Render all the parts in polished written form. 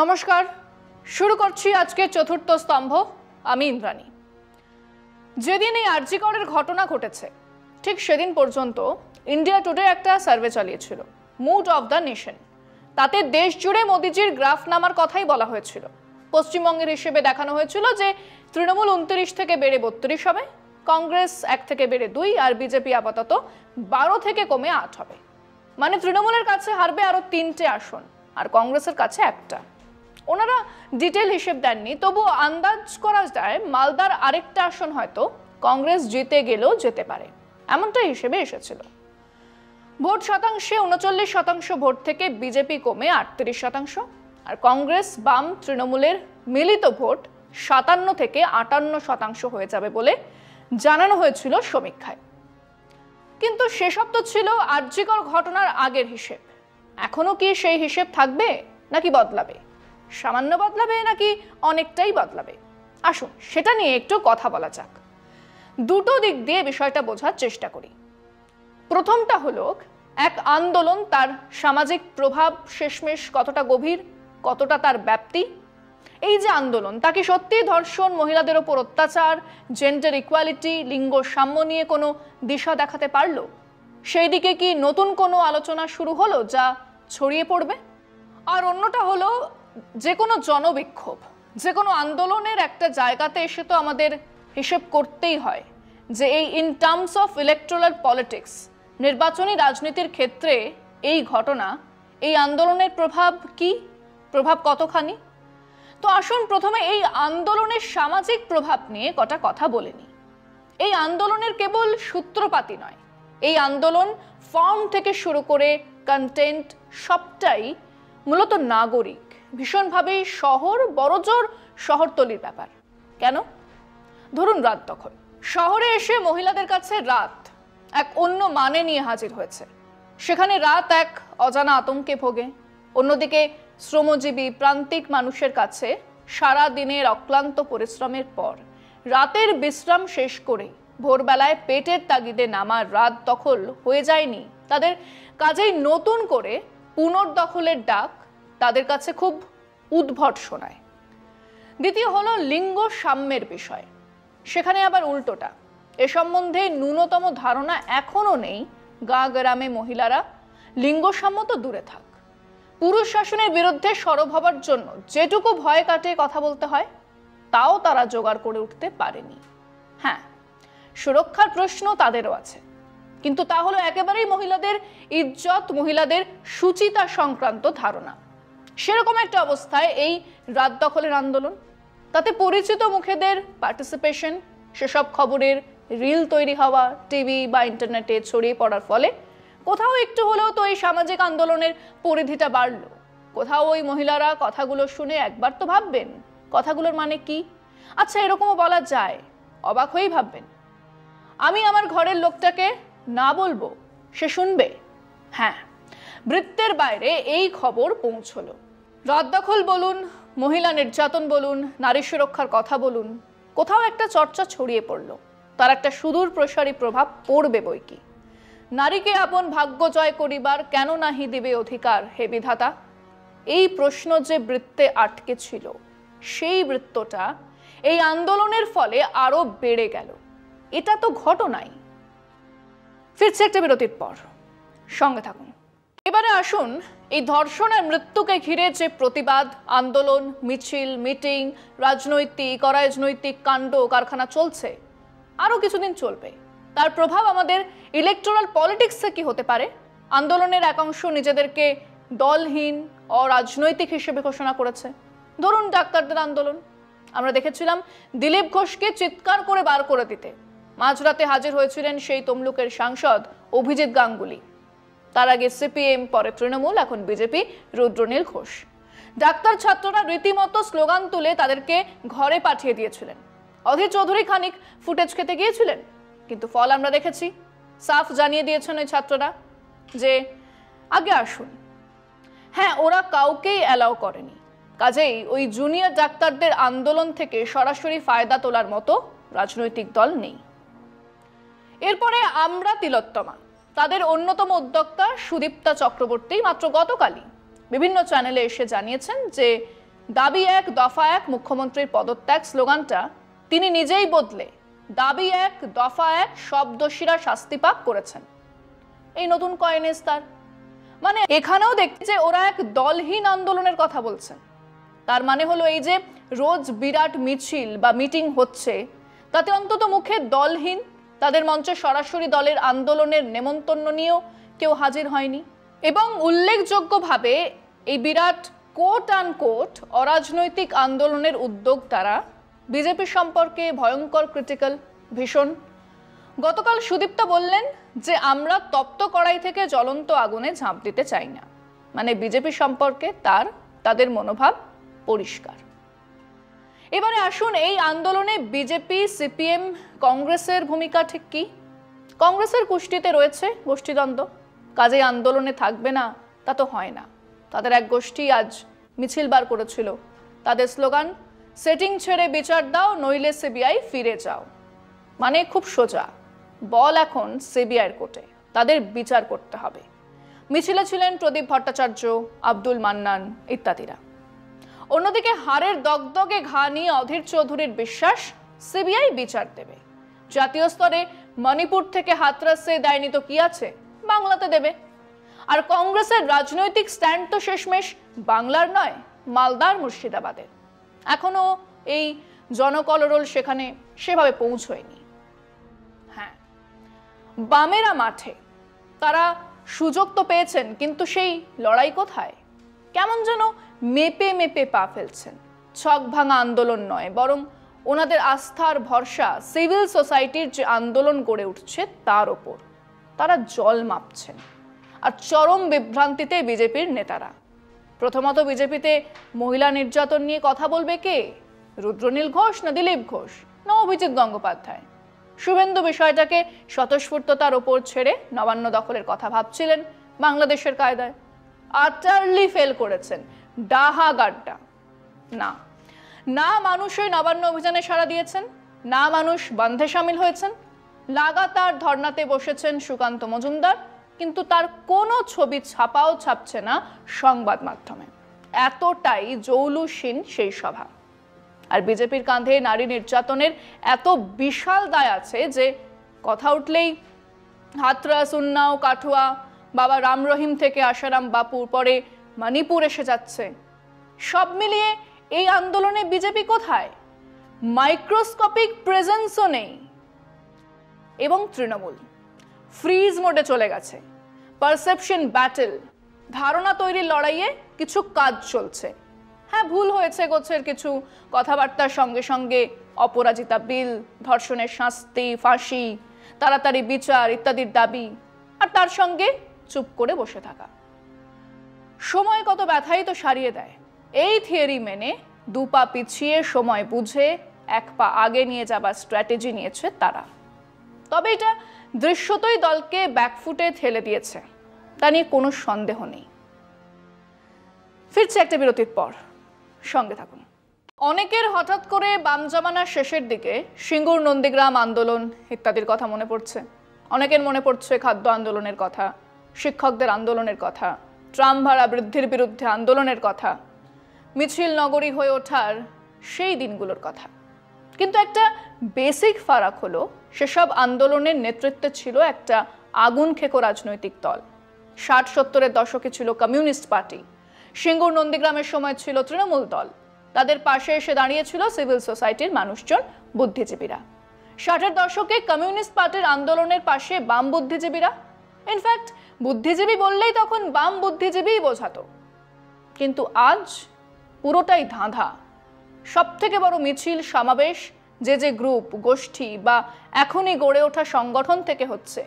নমস্কার, শুরু করছি আজকে চতুর্থ স্তম্ভ। আমি ইন্দ্রাণী। যেদিন এই আরজি করের ঘটনা ঘটেছে ঠিক সেদিন পর্যন্ত ইন্ডিয়া টুডে একটা সার্ভে চালিয়েছিল, মুড অফ দ্য নেশন। তাতে দেশ জুড়ে মোদিজির গ্রাফ নামার কথাই বলা হয়েছিল। পশ্চিমবঙ্গের হিসেবে দেখানো হয়েছিল যে তৃণমূল 29 থেকে বেড়ে 32 হবে, কংগ্রেস 1 থেকে বেড়ে 2 আর বিজেপি আপাতত 12 থেকে কমে 8 হবে। মানে তৃণমূলের কাছে হারবে আরো 3টে আসন আর কংগ্রেসের কাছে একটা। ওনারা ডিটেল হিসেব দেননি, তবু আন্দাজ করা যায় মালদার আরেকটা আসন হয়তো কংগ্রেস জিতে গেলেও যেতে পারে, এমনটাই হিসেবে এসেছিল। ভোট শতাংশে 39% ভোট থেকে বিজেপি কমে 38%, আর কংগ্রেস বাম তৃণমূলের মিলিত ভোট 57 থেকে 58% হয়ে যাবে বলে জানানো হয়েছিল সমীক্ষায়। কিন্তু সেসব তো ছিল আরজিকর ঘটনার আগের হিসেব। এখনো কি সেই হিসেব থাকবে নাকি বদলাবে? সামান্য বদলাবে নাকি অনেকটাই বদলাবে? আসুন সেটা নিয়ে একটু কথা বলা যাক। দুটো দিক দিয়ে বিষয়টা বোঝার চেষ্টা করি। প্রথমটা হলো এক আন্দোলন, তার সামাজিক প্রভাব শেষমেশ কতটা গভীর, কতটা তার ব্যাপ্তি। এই যে আন্দোলন, তা কি সত্যি ধর্ষণ, মহিলাদের ওপর অত্যাচার, জেন্ডার ইকুয়ালিটি, লিঙ্গ সাম্য নিয়ে কোনো দিশা দেখাতে পারলো? সেই দিকে কি নতুন কোনো আলোচনা শুরু হলো যা ছড়িয়ে পড়বে? আর অন্যটা হলো যে কোনো জনবিক্ষোভ, যে কোনো আন্দোলনের একটা জায়গাতে এসে তো আমাদের হিসেব করতেই হয় যে এই in terms of electoral politics, নির্বাচনী রাজনীতির ক্ষেত্রে এই ঘটনা, এই আন্দোলনের প্রভাব কতখানি। তো আসুন প্রথমে এই আন্দোলনের সামাজিক প্রভাব নিয়ে কটা কথা বলে নিই। এই আন্দোলনের কেবল সূত্রপাতই নয়, এই আন্দোলন ফর্ম থেকে শুরু করে কন্টেন্ট সবটাই মূলত নাগরিক, ভীষণভাবেই শহর, বড়জোর শহরতলির ব্যাপার। কেন? ধরুন রাত দখল। শহরে এসে মহিলাদের কাছে রাত এক অন্য মানে নিয়ে হাজির হয়েছে। সেখানে রাত এক অজানা আতঙ্কে ভোগে। অন্যদিকে শ্রমজীবী প্রান্তিক মানুষের কাছে সারা দিনের অক্লান্ত পরিশ্রমের পর রাতের বিশ্রাম শেষ করে ভোরবেলায় পেটের তাগিদে নামার রাত দখল হয়ে যায়নি তাদের, কাজেই নতুন করে পুনর্দখলের ডাক তাদের কাছে খুব উদ্ভট শোনায়। দ্বিতীয় হলো লিঙ্গ সাম্যের বিষয়। সেখানে আবার উল্টোটা, এ সম্বন্ধে ন্যূনতম ধারণা এখনো নেই। গ্রামে মহিলারা লিঙ্গ সাম্য তো দূরে থাক, পুরুষ শাসনের বিরুদ্ধে সরব হবার জন্য যেটুকু ভয় কাটিয়ে কথা বলতে হয় তাও তারা জোগাড় করে উঠতে পারেনি। হ্যাঁ, সুরক্ষার প্রশ্ন তাদেরও আছে, কিন্তু তা হলো একেবারেই মহিলাদের ইজ্জত, মহিলাদের সুচিতা সংক্রান্ত ধারণা। সেরকম একটা অবস্থায় এই রাত দখলের আন্দোলন, তাতে পরিচিত মুখেদের পার্টিসিপেশন, সেসব খবরের রিল তৈরি হওয়া, টিভি বা ইন্টারনেটে ছড়িয়ে পড়ার ফলে কোথাও একটু হলেও তো এই সামাজিক আন্দোলনের পরিধিটা বাড়লো। কোথাও ওই মহিলারা কথাগুলো শুনে একবার তো ভাববেন কথাগুলোর মানে কি। আচ্ছা, এরকমও বলা যায়, অবাক হয়েই ভাববেন, আমি আমার ঘরের লোকটাকে না বলবো, সে শুনবে। হ্যাঁ, বৃত্তের বাইরে এই খবর পৌঁছলো। রাত দখল বলুন, মহিলা নির্যাতন বলুন, নারী সুরক্ষার কথা বলুন, কোথাও একটা চর্চা ছড়িয়ে পড়লো। তার একটা সুদূর প্রসারী প্রভাব পড়বে বইকি। নারীকে আপন ভাগ্য জয় করিবার কেন নাহি দিবে অধিকার হে বিধাতা, এই প্রশ্ন যে বৃত্তে আটকে ছিল, সেই বৃত্তটা এই আন্দোলনের ফলে আরো বেড়ে গেল। এটা তো ঘটনাই। ফিরছে একটা বিরতির পর, সঙ্গে থাকুন। এবারে আসুন এই ধর্ষণ আর মৃত্যুকে ঘিরে যে প্রতিবাদ, আন্দোলন, মিছিল, মিটিং, রাজনৈতিক অরাজনৈতিক কাণ্ড কারখানা চলছে, আরো কিছুদিন চলবে, তার প্রভাব আমাদের ইলেকটোরাল পলিটিক্সে কি হতে পারে। আন্দোলনের একাংশ নিজেদেরকে দলহীন, অরাজনৈতিক হিসেবে ঘোষণা করেছে। ধরুন ডাক্তারদের আন্দোলন, আমরা দেখেছিলাম দিলীপ ঘোষকে চিৎকার করে বার করে দিতে মাঝরাতে হাজির হয়েছিলেন সেই তমলুকের সাংসদ অভিজিৎ গাঙ্গুলি। তার আগে সিপিএম, পরে তৃণমূল, এখন বিজেপি রুদ্রনীল ঘোষ। ডাক্তার ছাত্ররা রীতিমতো স্লোগান তুলে তাদেরকে ঘরে পাঠিয়ে দিয়েছিলেন। অধীর চৌধুরী খানিক ফুটেজ খেতে গিয়েছিলেন, কিন্তু ফল আমরা দেখেছি। সাফ জানিয়ে দিয়েছেন ওই ছাত্ররা যে আগে আসুন। হ্যাঁ, ওরা কাউকেই অ্যালাউ করেনি। কাজেই ওই জুনিয়র ডাক্তারদের আন্দোলন থেকে সরাসরি ফায়দা তোলার মতো রাজনৈতিক দল নেই। এরপরে আমরা তিলোত্তমা, তাদের অন্যতম উদ্যোক্তা সুদীপ্তা চক্রবর্তী মাত্র গতকালই বিভিন্ন চ্যানেলে এসে জানিয়েছেন যে দাবি এক দফা এক মুখ্যমন্ত্রীর পদত্যাগ স্লোগানটা তিনি নিজেই বদলে দাবি এক দফা এক সব দোষীরা শাস্তি পাক করেছেন। এই নতুন কয়েনেস তার মানে এখানেও দেখছি যে ওরা এক দলহীন আন্দোলনের কথা বলছেন। তার মানে হলো এই যে রোজ বিরাট মিছিল বা মিটিং হচ্ছে তাতে অন্তত মুখে দলহীন, তাদের মঞ্চে সরাসরি দলের আন্দোলনের নেমন্তন্ন নিয়েও কেউ হাজির হয়নি। এবং উল্লেখযোগ্যভাবে এই বিরাট কোট আনকোট অরাজনৈতিক আন্দোলনের উদ্যোক্তারা বিজেপি সম্পর্কে ভয়ঙ্কর ক্রিটিক্যাল, ভীষণ। গতকাল সুদীপ্তা বললেন যে আমরা তপ্ত কড়াই থেকে জ্বলন্ত আগুনে ঝাঁপ দিতে চাই না, মানে বিজেপি সম্পর্কে তাদের মনোভাব পরিষ্কার। এবারে আসুন এই আন্দোলনে বিজেপি, সিপিএম, কংগ্রেসের ভূমিকা ঠিক কি? কংগ্রেসের কুষ্টিতে রয়েছে গোষ্ঠীদ্বন্দ্ব, কাজেই আন্দোলনে থাকবে না তা তো হয় না। তাদের এক গোষ্ঠী আজ মিছিল বার করেছিল। তাদের স্লোগান সেটিং ছেড়ে বিচার দাও, নইলে সিবিআই ফিরে যাও। মানে খুব সোজা, বল এখন সিবিআইয়ের কোর্টে, তাদের বিচার করতে হবে। মিছিলে ছিলেন প্রদীপ ভট্টাচার্য, আব্দুল মান্নান ইত্যাদিরা। অন্যদিকে হাড়ের দগদগে ঘা নিয়ে অধীর চৌধুরীর বিশ্বাস সিবিআই বিচার দেবে। জাতীয় স্তরে মণিপুর থেকে হাতরাসে দেয়নি তো কি আছে, বাংলাতে দেবে। আর কংগ্রেসের রাজনৈতিক স্ট্যান্ড তো শেষমেশ বাংলার নয়, মালদার মুর্শিদাবাদের। এখনো এই জনকলরোল সেখানে সেভাবে পৌঁছয়নি। হ্যাঁ, বামেরা মাঠে, তারা সুযোগ তো পেয়েছেন, কিন্তু সেই লড়াই কোথায়? কেমন যেন মেপে মেপে পা ফেলছেন। ছক ভাঙা আন্দোলন নয়, বরং ওনাদের আস্থার ভরসা সিভিল সোসাইটির যে আন্দোলন গড়ে উঠছে তার ওপর। তারা জল মাপছেন। আর চরম বিভ্রান্তিতে বিজেপির নেতারা। প্রথমত বিজেপিতে মহিলা নির্যাতন নিয়ে কথা বলবে কে? রুদ্রনীল ঘোষ না দিলীপ ঘোষ না অভিজিৎ গঙ্গোপাধ্যায়? শুভেন্দু বিষয়টাকে স্বতঃস্ফূর্ততার ওপর ছেড়ে নবান্ন দখলের কথা ভাবছিলেন বাংলাদেশের কায়দায়। আটারলি ফেল করেছেন, ডাহা গাড্ডা। না মানুষই নবান্ন অভিযানে সাড়া দিয়েছেন, না মানুষ বন্ধে সামিল হয়েছেন। লাগাতার ধর্নাতে বসেছেন সুকান্ত মজুমদার, কিন্তু তার কোনো ছবি ছাপাও ছাপছে না সংবাদ মাধ্যমে। এতটাই জৌলুসীন সেই সভা। আর বিজেপির কাঁধে নারী নির্যাতনের এত বিশাল দায় আছে যে কথা উঠলেই হাতরাস, উন্নাও, কাঠুয়া, বাবা রাম রহিম থেকে আসারাম বাপুর পরে মণিপুর এসে যাচ্ছে। সব মিলিয়ে এই আন্দোলনে বিজেপি কোথায়? মাইক্রোস্কোপিক প্রেজেন্সও নেই। এবং তৃণমূল ফ্রিজ মোডে চলে গেছে। পারসেপশন ব্যাটেল, ধারণা তৈরির লড়াইয়ে কিছু কাজ চলছে। হ্যাঁ, ভুল হয়েছে গোছের কিছু কথাবার্তার সঙ্গে সঙ্গে অপরাজিতা বিল, ধর্ষণের শাস্তি, ফাঁসি, তাড়াতাড়ি বিচার ইত্যাদির দাবি, আর তার সঙ্গে চুপ করে বসে থাকা। সময় কত ব্যথাই তো সারিয়ে দেয়। এই থিওরি মেনে দুপা পিছিয়ে সময় বুঝে এক পা আগে নিয়ে যাবার স্ট্র্যাটেজি নিয়েছে তারা। তবে এটা দৃশ্যতই দলকে ব্যাকফুটে ঠেলে দিয়েছে, তা নিয়ে কোনো সন্দেহ নেই। ফিরছে একটা বিরতির পর, সঙ্গে থাকুন। অনেকের হঠাৎ করে বাম জামানার শেষের দিকে সিঙ্গুর নন্দীগ্রাম আন্দোলন ইত্যাদির কথা মনে পড়ছে। অনেকের মনে পড়ছে খাদ্য আন্দোলনের কথা, শিক্ষকদের আন্দোলনের কথা, ট্রাম ভাড়া বৃদ্ধির বিরুদ্ধে আন্দোলনের কথা, মিছিল নগরী হয়ে ওঠার সেই দিনগুলোর কথা। কিন্তু একটা বেসিক ফারাক হলো, সেসব আন্দোলনের নেতৃত্বে ছিল একটা আগুন খেকো রাজনৈতিক দল। 60-70-এর দশকে ছিল কমিউনিস্ট পার্টি, সিঙ্গুর নন্দীগ্রামের সময় ছিল তৃণমূল দল, তাদের পাশে এসে দাঁড়িয়েছিল সিভিল সোসাইটির মানুষজন, বুদ্ধিজীবীরা। 60-এর দশকে কমিউনিস্ট পার্টির আন্দোলনের পাশে বাম বুদ্ধিজীবীরা। ইনফ্যাক্ট বুদ্ধিজীবী বললেই তখন বাম বুদ্ধিজীবীই বোঝাতো। কিন্তু আজ পুরোটাই ধাঁধা। সব থেকে বড় মিছিল, সমাবেশ যে গ্রুপ, গোষ্ঠী বা এখনই গড়ে ওঠা সংগঠন থেকে হচ্ছে,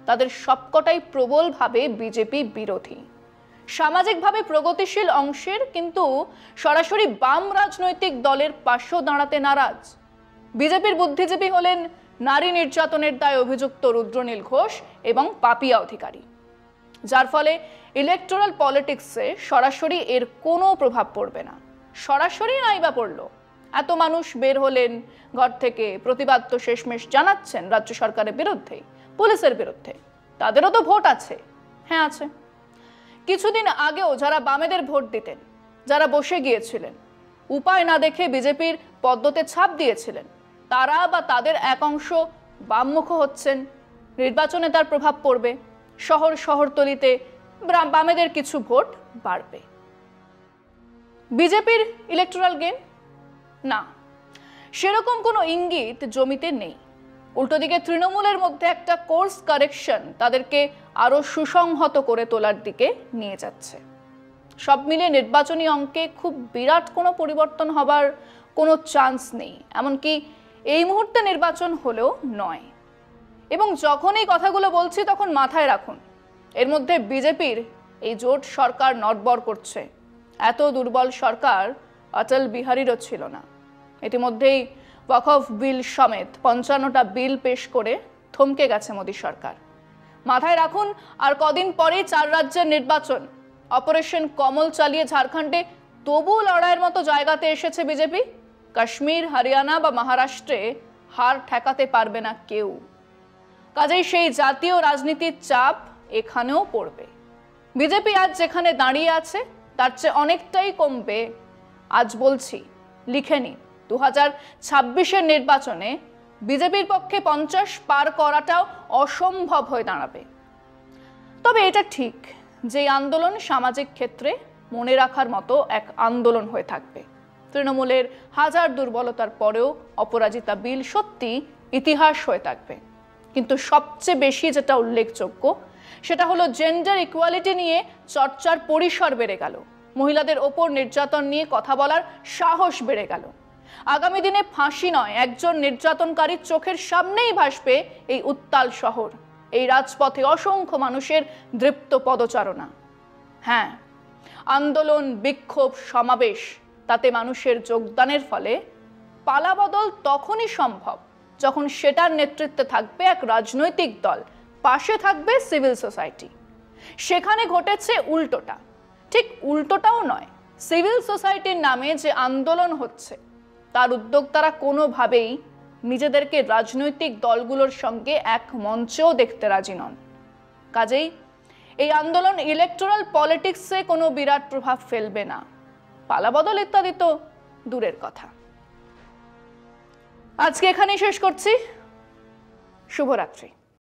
তাদের সবকটাই প্রবলভাবে বিজেপি বিরোধী, সামাজিকভাবে প্রগতিশীল অংশের, কিন্তু সরাসরি বাম রাজনৈতিক দলের পাশেও দাঁড়াতে নারাজ। বিজেপির বুদ্ধিজীবী হলেন নারী নির্যাতনের দায়ে অভিযুক্ত রুদ্রনীল ঘোষ এবং পাপিয়া অধিকারী, যার ফলে ইলেকটোরাল পলিটিক্সে সরাসরি এর কোনো প্রভাব পড়বে না। সরাসরি নাই বা পড়লো, এত মানুষ বের হলেন ঘর থেকে, প্রতিবাদ তো শেষমেশ জানাচ্ছেন রাজ্য সরকারের বিরুদ্ধে, পুলিশের বিরুদ্ধে। তাদেরও তো ভোট আছে। হ্যাঁ আছে। কিছুদিন আগেও যারা বামেদের ভোট দিতেন, যারা বসে গিয়েছিলেন, উপায় না দেখে বিজেপির পদ্মতে ছাপ দিয়েছিলেন, তারা বা তাদের এক অংশ বামমুখ হচ্ছেন। নির্বাচনে তার প্রভাব পড়বে, শহরতলিতে বামেদের কিছু ভোট বাড়বে। বিজেপির ইলেকটোরাল গেম না, সেরকম কোনো ইঙ্গিত জমিতে নেই। উল্টো দিকে তৃণমূলের মধ্যে একটা কোর্স কারেকশন তাদেরকে আরো সুসংহত করে তোলার দিকে নিয়ে যাচ্ছে। সব মিলে নির্বাচনী অঙ্কে খুব বিরাট কোনো পরিবর্তন হবার কোনো চান্স নেই, এমনকি এই মুহূর্তে নির্বাচন হলেও নয়। এবং যখন এই কথাগুলো বলছি তখন মাথায় রাখুন, এর মধ্যে বিজেপির এই জোট সরকার নড়বড় করছে। এত দুর্বল সরকার অটল বিহারীরও ছিল না। ইতিমধ্যেই ওয়াকফ বিল সমেত 55টা বিল পেশ করে থমকে গেছে মোদী সরকার। মাথায় রাখুন, আর কদিন পরেই 4 রাজ্যের নির্বাচন। অপারেশন কমল চালিয়ে ঝাড়খণ্ডে তবু লড়াইয়ের মতো জায়গাতে এসেছে বিজেপি। কাশ্মীর, হরিয়ানা বা মহারাষ্ট্রে হার ঠেকাতে পারবে না কেউ। কাজেই সেই জাতীয় রাজনীতির চাপ এখানেও পড়বে। বিজেপি আজ যেখানে দাঁড়িয়ে আছে তার চেয়ে অনেকটাই কমবে। আজ বলছি, লিখে নিন, 2026-এর নির্বাচনে বিজেপির পক্ষে 50 পার করাটাও অসম্ভব হয়ে দাঁড়াবে। তবে এটা ঠিক যে আন্দোলন সামাজিক ক্ষেত্রে মনে রাখার মতো এক আন্দোলন হয়ে থাকবে। তৃণমূলের হাজার দুর্বলতার পরেও অপরাজিতা বিল সত্যি ইতিহাস হয়ে থাকবে। কিন্তু সবচেয়ে বেশি যেটা উল্লেখযোগ্য সেটা হলো জেন্ডার ইকুয়ালিটি নিয়ে চর্চার পরিসর বেড়ে গেল। মহিলাদের ওপর নির্যাতন নিয়ে কথা বলার সাহস বেড়ে গেল। আগামী দিনে ফাঁসি নয়, একজন নির্যাতনকারীর চোখের সামনেই ভাসবে এই উত্তাল শহর। এই রাজপথে অসংখ্য মানুষের দৃপ্ত পদচারণা। হ্যাঁ, আন্দোলন, বিক্ষোভ, সমাবেশ, তাতে মানুষের যোগদানের ফলে পালাবদল তখনই সম্ভব যখন সেটার নেতৃত্বে থাকবে এক রাজনৈতিক দল, পাশে থাকবে সিভিল সোসাইটি। সেখানে ঘটেছে উল্টোটা। ঠিক উল্টোটাও নয়, সিভিল সোসাইটির নামে যে আন্দোলন হচ্ছে তার উদ্যোক্তারা কোনোভাবেই নিজেদেরকে রাজনৈতিক দলগুলোর সঙ্গে এক মঞ্চেও দেখতে রাজি নন। কাজেই এই আন্দোলন ইলেকটোরাল পলিটিক্সে কোনো বিরাট প্রভাব ফেলবে না। পালাবদল ইত্যাদি তো দূরের কথা। আজকে এখানেই শেষ করছি। শুভরাত্রি।